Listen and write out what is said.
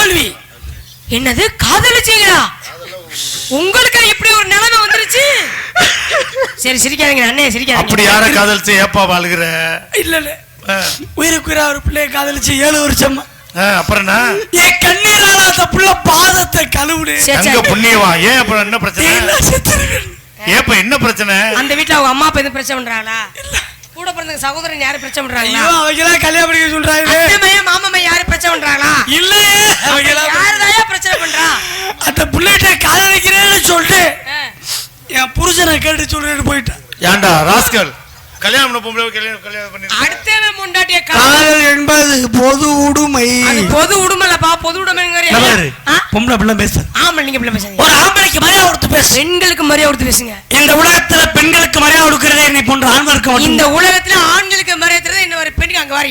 தோல்வி. என்னது காதலிச்சீங்களா? உங்களுக்கு இப்படி ஒரு நிலைமை வந்துருச்சு? சரி சிரிக்காதீங்க அண்ணே, சிரிக்காதீங்க. அப்படி யார காதலிச்சு ஏப்பா வாழுகிற? இல்ல இல்ல, உயிருக்குற ஒரு பிள்ளைய காதலிச்சு 7 வருஷமா. அப்புறம் என் கண்ணீரால அந்த புள்ள பாதத்தை கழுவுடு. எங்க புண்ணியவா? ஏன் அப்புறம் என்ன பிரச்சனை? ஏப்பா என்ன பிரச்சனை? அந்த வீட்டுல அவங்க அம்மா அப்பா எதுவும் பிரச்சனை பண்றாங்களா? கூட பிறந்த சகோதரன் யாரும் பிரச்சனை பண்றாங்களா? அவங்க கல்யாணம் பண்ணிக்க சொல்றாங்க. அத்தைமையா மாமாமையா யாரும் பிரச்சனை பண்றாங்களா? இல்லையே, யாருதாயா பிரச்சனை பண்றா? அந்த பிள்ளைகிட்ட காதலிக்கிறேன்னு சொல்லிட்டு என் புருஷனை கேட்டு சொல்றேன்னு போயிட்டான். ஏண்டா ராஸ்கல், கல்யாணம் பண்ண பொம்பளை கல்யாணம் பண்ணி அடுத்தவே முண்டாட்டிய காதல் என்பது பொது உடைமை. அது பொது உடைமைலப்பா, பொது உடைமைங்கற பொம்பளை பிள்ளை பேச. ஆமா, நீங்க பிள்ளை பேசுங்க. ஒரு ஆம்பளைக்கு மரியாதை கொடுத்து பேசு. பெண்களுக்கு மரியாதை கொடுத்து பேசுங்க. இந்த உலகத்துல பெண்களுக்கு மரியாதை கொடுக்கறதே என்னை போன்ற ஆண்களுக்கு. இந்த உலகத்துல ஆண்களுக்கு மரியாதை தரது என்ன ஒரு பெண்ணுக்கு அங்க வர